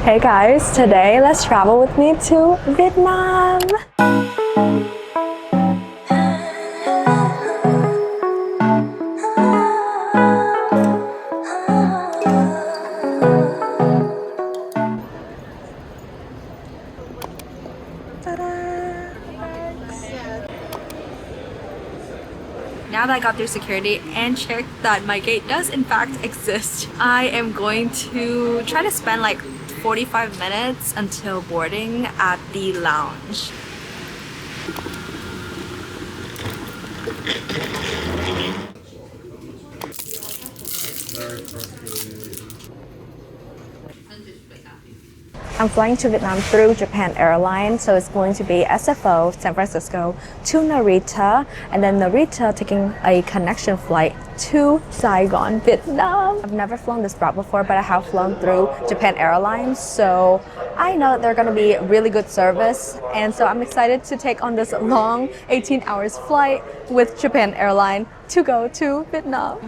Hey guys, today let's travel with me to Vietnam. Now that I got through security and checked that my gate does in fact exist, I am going to try to spend like 45 minutes until boarding at the lounge. I'm flying to Vietnam through Japan Airlines, so it's going to be SFO, San Francisco, to Narita, and then Narita taking a connection flight to Saigon, Vietnam. I've never flown this route before, but I have flown through Japan Airlines, so I know that they're going to be really good service, and so I'm excited to take on this long 18 hours flight with Japan Airlines to go to Vietnam.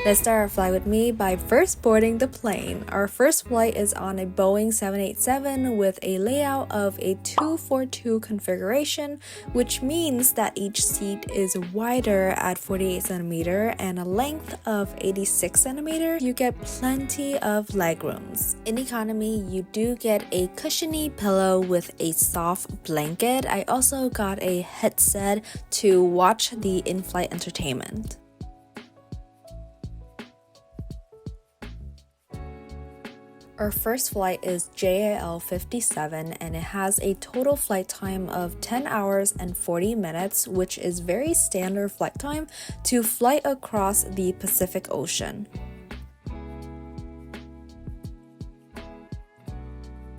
Let's start our flight with me by first boarding the plane. Our first flight is on a Boeing 787 with a layout of a 242 configuration, which means that each seat is wider at 48 cm and a length of 86 cm. You get plenty of legrooms. In economy, you do get a cushiony pillow with a soft blanket. I also got a headset to watch the in-flight entertainment. Our first flight is JAL 57 and it has a total flight time of 10 hours and 40 minutes, which is very standard flight time to fly across the Pacific Ocean.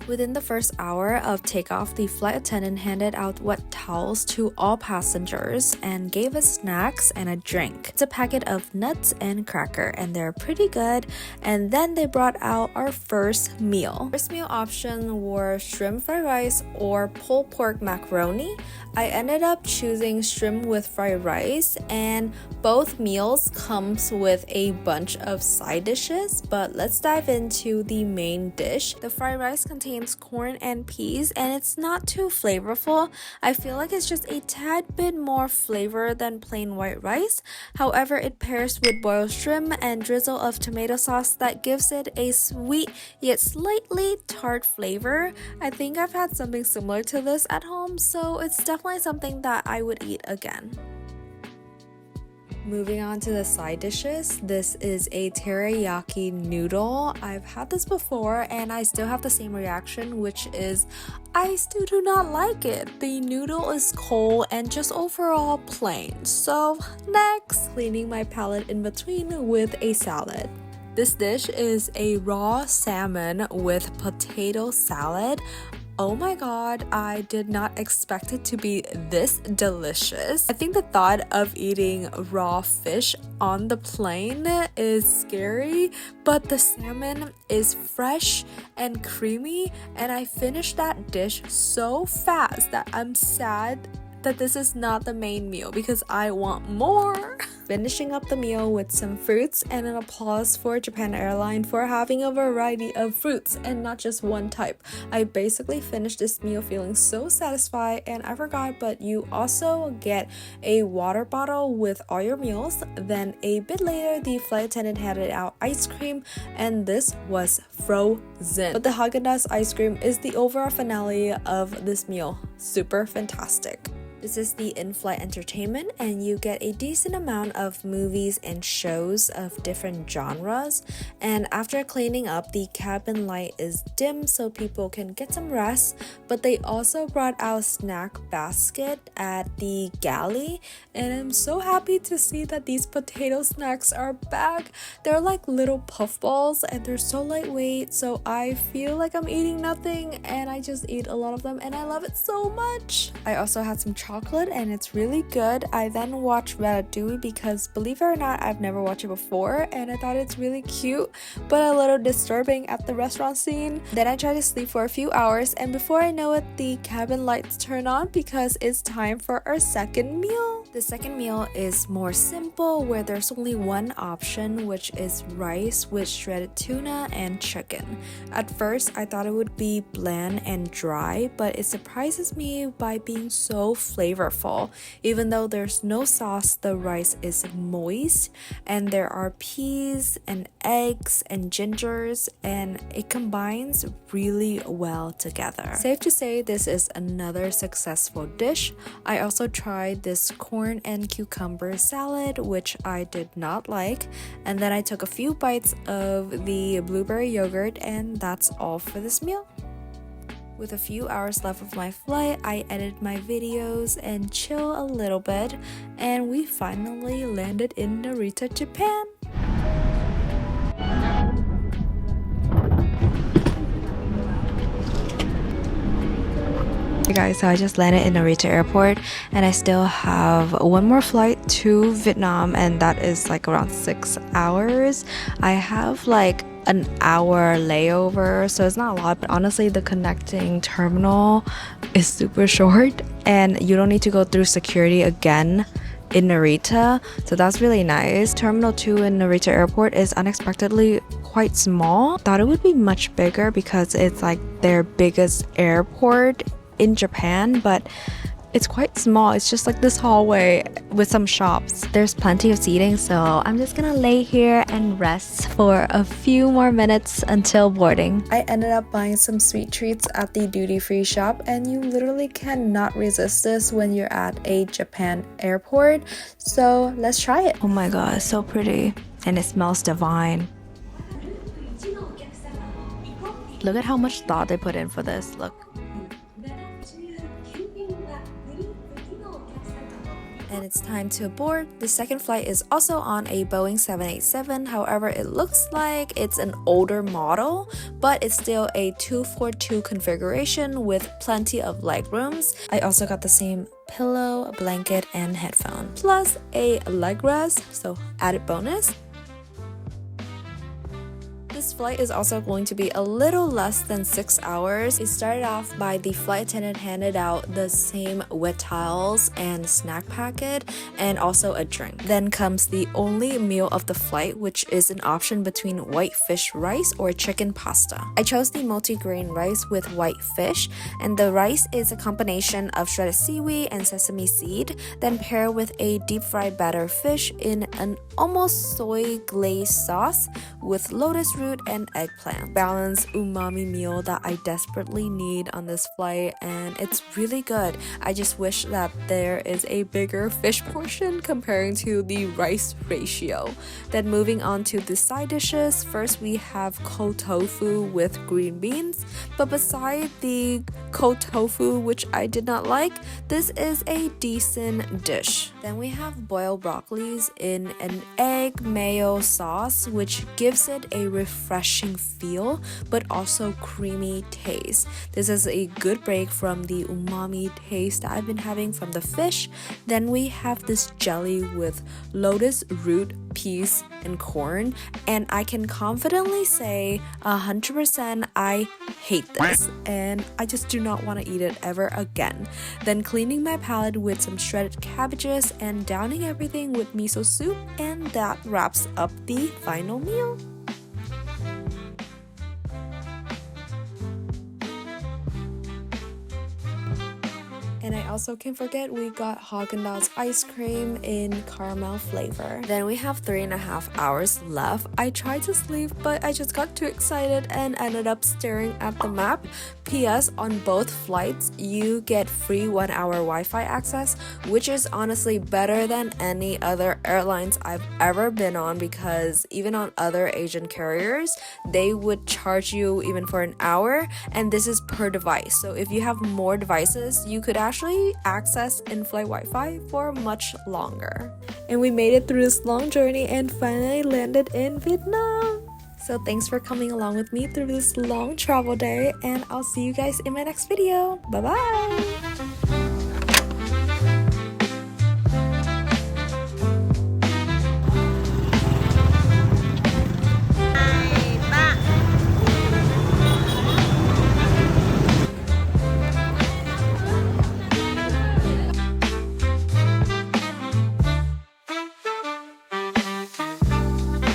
Within the first hour of takeoff, the flight attendant handed out wet towels to all passengers and gave us snacks and a drink. It's a packet of nuts and cracker and they're pretty good. And then they brought out our first meal. First meal option were shrimp fried rice or pulled pork macaroni. I ended up choosing shrimp with fried rice, and both meals comes with a bunch of side dishes, but let's dive into the main dish. The fried rice contains corn and peas and it's not too flavorful. I feel like it's just a tad bit more flavor than plain white rice. However, it pairs with boiled shrimp and drizzle of tomato sauce that gives it a sweet yet slightly tart flavor. I think I've had something similar to this at home, so it's definitely something that I would eat again. Moving on to the side dishes, this is a teriyaki noodle. I've had this before and I still have the same reaction, which is I still do not like it. The noodle is cold and just overall plain. So next, cleaning my palate in between with a salad. This dish is a raw salmon with potato salad. Oh my god, I did not expect it to be this delicious. I think the thought of eating raw fish on the plane is scary, but the salmon is fresh and creamy, and I finished that dish so fast that I'm sad that this is not the main meal because I want more. Finishing up the meal with some fruits and an applause for Japan Airlines for having a variety of fruits and not just one type. I basically finished this meal feeling so satisfied, and I forgot, but you also get a water bottle with all your meals. Then a bit later, the flight attendant handed out ice cream, and this was frozen. But the Haagen-Dazs ice cream is the overall finale of this meal. Super fantastic. This is the in-flight entertainment, and you get a decent amount of movies and shows of different genres. And after cleaning up, the cabin light is dim so people can get some rest, but they also brought out a snack basket at the galley, and I'm so happy to see that these potato snacks are back. They're like little puff balls and they're so lightweight, so I feel like I'm eating nothing and I just eat a lot of them and I love it so much. I also had some chocolate and it's really good. I then watched Ratatouille because, believe it or not, I've never watched it before and I thought it's really cute but a little disturbing at the restaurant scene. Then I tried to sleep for a few hours, and before I know it, the cabin lights turn on because it's time for our second meal. The second meal is more simple, where there's only one option, which is rice with shredded tuna and chicken. At first, I thought it would be bland and dry, but it surprises me by being so flavorful. Even though there's no sauce, the rice is moist, and there are peas and eggs and gingers, and it combines really well together. Safe to say, this is another successful dish. I also tried this corn and cucumber salad, which I did not like, and then I took a few bites of the blueberry yogurt, and that's all for this meal. With a few hours left of my flight, I edit my videos and chill a little bit, and we finally landed in Narita, Japan. Hey guys, so I just landed in Narita airport, and I still have one more flight to Vietnam, and that is like around 6 hours. I have like an hour layover, so it's not a lot, but honestly the connecting terminal is super short, and you don't need to go through security again in Narita, so that's really nice. Terminal 2 in Narita airport is unexpectedly quite small. Thought it would be much bigger because it's like their biggest airport in Japan, but it's quite small. It's just like this hallway with some shops. There's plenty of seating, so I'm just gonna lay here and rest for a few more minutes until boarding. I ended up buying some sweet treats at the duty-free shop, and you literally cannot resist this when you're at a Japan airport, so let's try it. Oh my god, it's so pretty, and it smells divine. Look at how much thought they put in for this. Look. And it's time to board. The second flight is also on a Boeing 787. However, it looks like it's an older model, but it's still a 242 configuration with plenty of leg rooms. I also got the same pillow, blanket, and headphone, plus a leg rest, so added bonus. This flight is also going to be a little less than 6 hours. It started off by the flight attendant handed out the same wet towels and snack packet, and also a drink. Then comes the only meal of the flight, which is an option between white fish rice or chicken pasta. I chose the multi-grain rice with white fish, and the rice is a combination of shredded seaweed and sesame seed, then pair with a deep fried batter fish in an almost soy glazed sauce with lotus root and eggplant. Balanced umami meal that I desperately need on this flight, and it's really good. I just wish that there is a bigger fish portion comparing to the rice ratio. Then moving on to the side dishes, first we have cold tofu with green beans, but beside the cold tofu, which I did not like, this is a decent dish. Then we have boiled broccolis in an egg mayo sauce, which gives it a refreshing feel but also creamy taste. This is a good break from the umami taste that I've been having from the fish. Then we have this jelly with lotus root, peas, and corn, and I can confidently say 100% I hate this, and I just do not want to eat it ever again. Then cleaning my palate with some shredded cabbages and downing everything with miso soup, and that wraps up the final meal. And I also can't forget we got Haagen-Dazs ice cream in caramel flavor. Then we have 3.5 hours left. I tried to sleep, but I just got too excited and ended up staring at the map. P.S. on both flights, you get free 1 hour Wi-Fi access, which is honestly better than any other airlines I've ever been on, because even on other Asian carriers, they would charge you even for an hour, and this is per device. So if you have more devices, you could actually access in-flight Wi-Fi for much longer. And we made it through this long journey and finally landed in Vietnam. So thanks for coming along with me through this long travel day, and I'll see you guys in my next video. Bye bye!